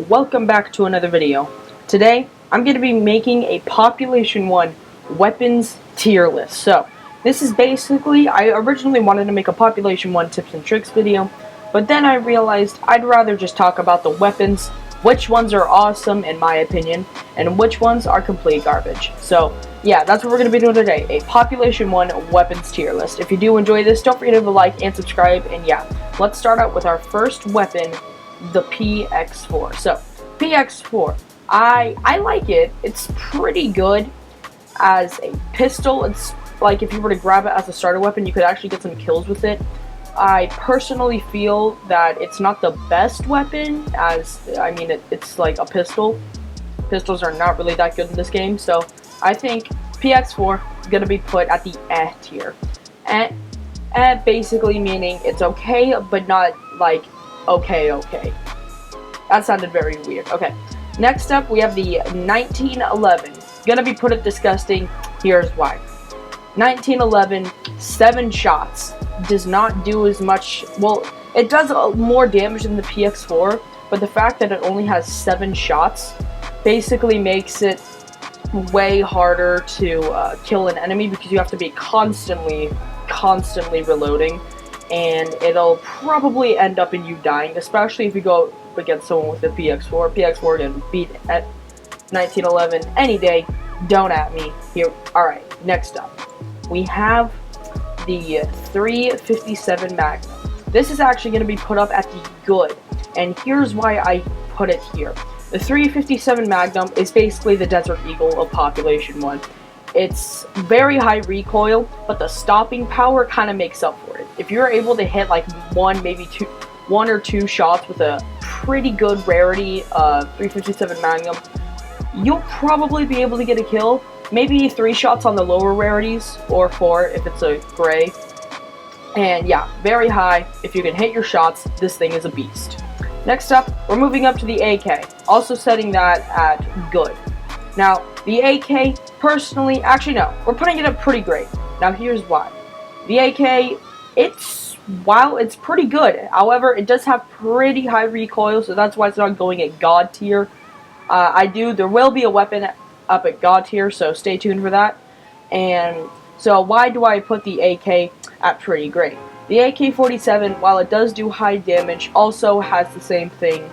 welcome back to another video. Today, I'm going to be making a Population 1 weapons tier list. So, this is basically, I originally wanted to make a Population 1 tips and tricks video, but then I realized I'd rather just talk about the weapons, which ones are awesome in my opinion, and which ones are complete garbage. So, yeah, that's what we're going to be doing today, a Population 1 weapons tier list. If you do enjoy this, don't forget to like and subscribe, and yeah, let's start out with our first weapon, the PX4. So, PX4, I like it. It's pretty good as a pistol. It's like if you were to grab it as a starter weapon, you could actually get some kills with it. I personally feel that it's not the best weapon, as, I mean, it's like a pistol. Pistols are not really that good in this game, so I think PX4 is going to be put at the eh tier. Basically meaning it's okay, but not like okay. That sounded very weird. Okay, next up we have the 1911. Gonna be put at disgusting. Here's why. 1911, 7 shots. Does not do as much. Well, it does more damage than the PX4, but the fact that it only has 7 shots basically makes it way harder to kill an enemy, because you have to be constantly reloading, and it'll probably end up in you dying, especially if you go against someone with the PX4. PX4 can beat at 1911 any day. Don't at me here. Alright, next up we have the 357 Magnum. This is actually going to be put up at the good, and here's why I put it here. The 357 Magnum is basically the Desert Eagle of Population 1. It's very high recoil, but the stopping power kind of makes up for it. If you're able to hit like one or two shots with a pretty good rarity 357 Magnum, you'll probably be able to get a kill. Maybe 3 shots on the lower rarities, or 4 if it's a gray. And yeah, very high. If you can hit your shots, this thing is a beast. Next up, we're moving up to the AK, also setting that at good. Now, the AK, personally, actually no, we're putting it at pretty great. Now here's why. The AK, while it's pretty good, however, it does have pretty high recoil, so that's why it's not going at God tier. There will be a weapon up at God tier, so stay tuned for that. And so why do I put the AK at pretty great? The AK-47, while it does do high damage, also has the same thing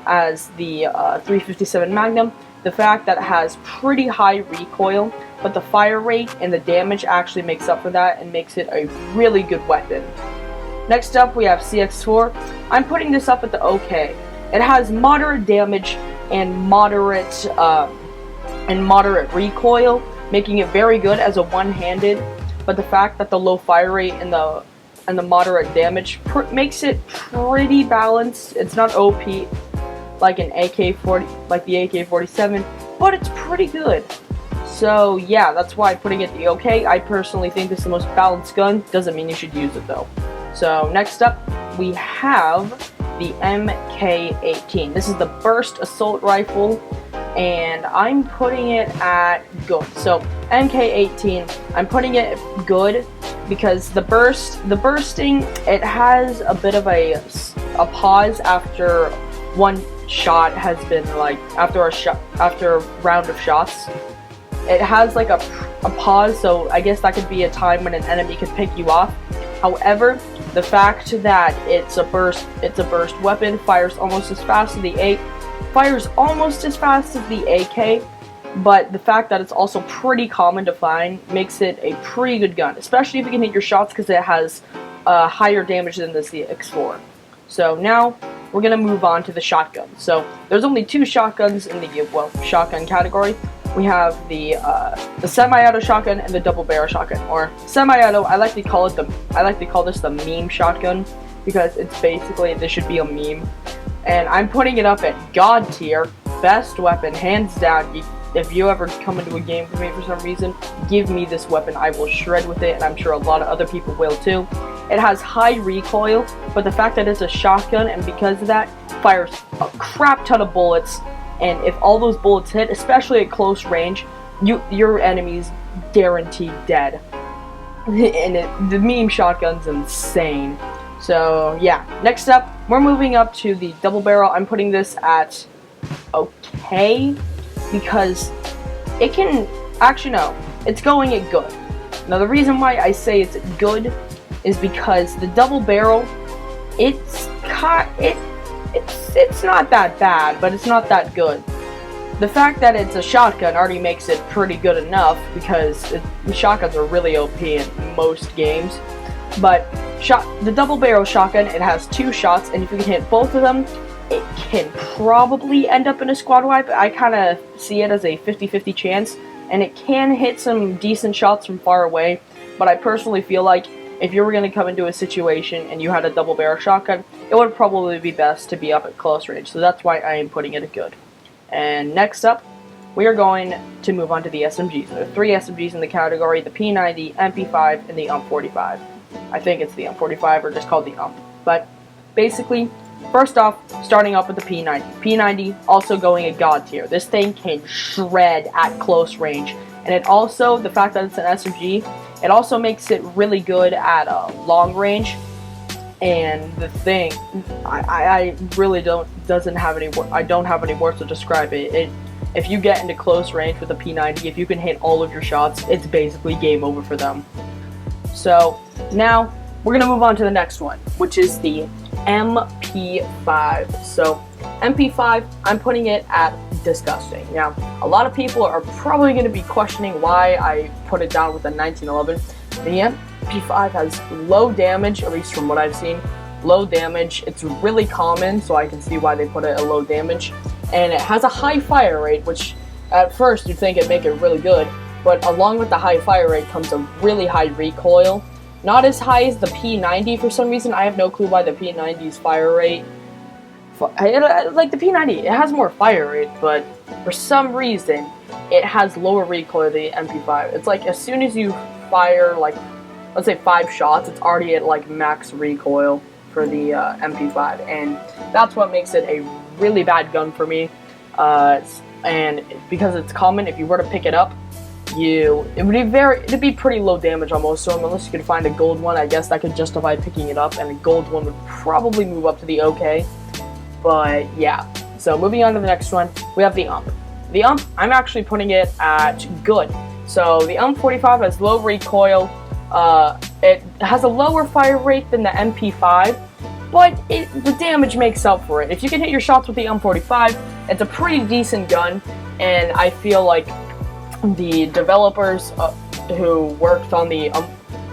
as the 357 Magnum. The fact that it has pretty high recoil, but the fire rate and the damage actually makes up for that and makes it a really good weapon. Next up, we have CX4. I'm putting this up at the okay. It has moderate damage and moderate recoil, making it very good as a one-handed. But the fact that the low fire rate and the moderate damage makes it pretty balanced. It's not OP like an AK-40, like the AK-47, but it's pretty good. So yeah, that's why I'm putting it the okay. I personally think this is the most balanced gun. Doesn't mean you should use it though. So next up, we have the MK18. This is the burst assault rifle, and I'm putting it at good. So MK18, I'm putting it good because the bursting, it has a bit of a pause after one shot has been, like, after a round of shots. It has like a pause, so I guess that could be a time when an enemy could pick you off. However, the fact that it's a burst weapon, fires almost as fast as the AK, but the fact that it's also pretty common to find makes it a pretty good gun, especially if you can hit your shots, because it has higher damage than the CX4. So now we're gonna move on to the shotgun. So there's only 2 shotguns in the shotgun category. We have the semi-auto shotgun and the double barrel shotgun, or semi-auto. I like to call this the meme shotgun, because it's basically, this should be a meme. And I'm putting it up at God tier, best weapon, hands down. If you ever come into a game with me for some reason, give me this weapon. I will shred with it, and I'm sure a lot of other people will too. It has high recoil, but the fact that it's a shotgun, and because of that, fires a crap ton of bullets. And if all those bullets hit, especially at close range, your enemy's guaranteed dead. And the meme shotgun's insane. So yeah, next up, we're moving up to the double barrel. I'm putting this at okay, because it can, actually no, it's going at good. Now the reason why I say it's good is because the double barrel, it's not that bad, but it's not that good. The fact that it's a shotgun already makes it pretty good enough, because shotguns are really OP in most games. But the double barrel shotgun, it has 2 shots, and if you can hit both of them, it can probably end up in a squad wipe. I kind of see it as a 50-50 chance, and it can hit some decent shots from far away. But I personally feel like if you were going to come into a situation and you had a double barrel shotgun, it would probably be best to be up at close range. So that's why I am putting it at good. And next up, we are going to move on to the SMGs. There are 3 SMGs in the category: the P90, MP5, and the UMP45. I think it's the UMP45, or just called the UMP. But basically, first off, starting off with the P90. P90 also going at God tier. This thing can shred at close range. And it also, the fact that it's an SMG, it also makes it really good at long range. And the thing, I really don't have any words to describe it. If you get into close range with a P90, if you can hit all of your shots, it's basically game over for them. So now we're gonna move on to the next one, which is the MP5. So MP5, I'm putting it at disgusting. Now, a lot of people are probably going to be questioning why I put it down with the 1911. The MP5 has low damage, at least from what I've seen. Low damage. It's really common, so I can see why they put it at low damage. And it has a high fire rate, which at first you'd think it'd make it really good, but along with the high fire rate comes a really high recoil. Not as high as the P90 for some reason. I have no clue why the P90's fire rate. Like the P90, it has more fire rate, but for some reason, it has lower recoil than the MP5. It's like as soon as you fire, like, let's say 5 shots, it's already at like max recoil for the MP5, and that's what makes it a really bad gun for me. And because it's common, if you were to pick it up, it'd be pretty low damage almost. So unless you could find a gold one, I guess that could justify picking it up, and a gold one would probably move up to the okay. But yeah, so moving on to the next one, we have the UMP. The UMP, I'm actually putting it at good. So the UMP45 has low recoil, it has a lower fire rate than the MP5, but the damage makes up for it. If you can hit your shots with the UMP45, it's a pretty decent gun, and I feel like the developers who worked on the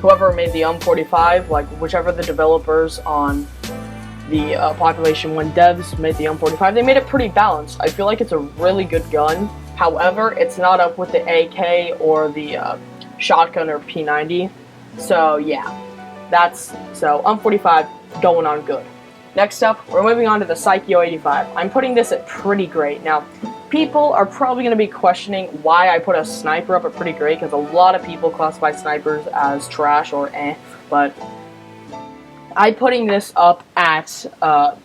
whoever made the UMP45, like whichever the developers on the Population 1 devs made the UMP45, they made it pretty balanced. I feel like it's a really good gun. However, it's not up with the AK or the shotgun or P90. So yeah, so UMP45 going on good. Next up, we're moving on to the Psycho 85. I'm putting this at pretty great. Now, people are probably going to be questioning why I put a sniper up at pretty great, because a lot of people classify snipers as trash or but I'm putting this up at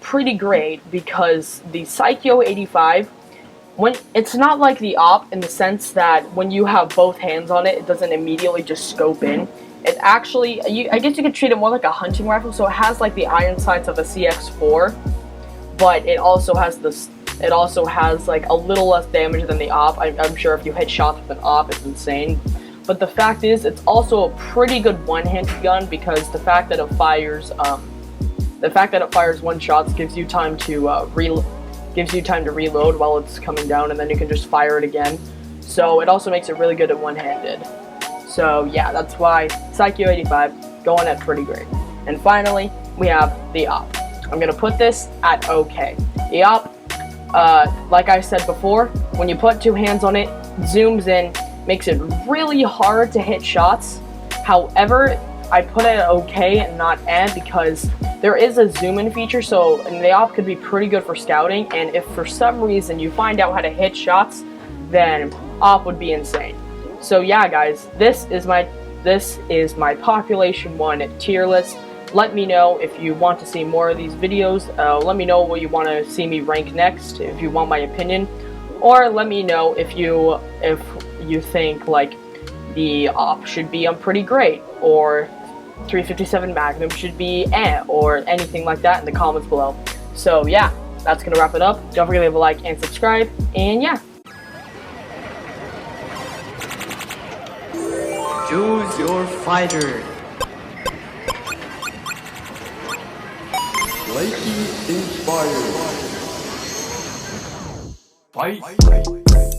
pretty great because the Psycho 85, it's not like the op in the sense that when you have both hands on it, it doesn't immediately just scope in. It actually, I guess you could treat it more like a hunting rifle, so it has like the iron sights of a CX4, but it also has like a little less damage than the op. I'm sure if you hit shots with an op, it's insane. But the fact is, it's also a pretty good one-handed gun, because the fact that it fires, 1 shot gives you time to reload while it's coming down, and then you can just fire it again. So it also makes it really good at one-handed. So yeah, that's why Psycho 85 going at pretty great. And finally, we have the op. I'm gonna put this at okay. The op, like I said before, when you put 2 hands on it, zooms in, makes it really hard to hit shots. However, I put it at okay and not at, because there is a zoom in feature, so the op could be pretty good for scouting, and if for some reason you find out how to hit shots, then op would be insane. So yeah guys, this is my Population 1 tier list. Let me know if you want to see more of these videos. Let me know what you want to see me rank next, if you want my opinion, or let me know if you think like the op should be on pretty great, or 357 Magnum should be or anything like that in the comments below. So yeah, that's gonna wrap it up. Don't forget to leave a like and subscribe. And yeah. Choose your fighter. Lightning inspired. Fight.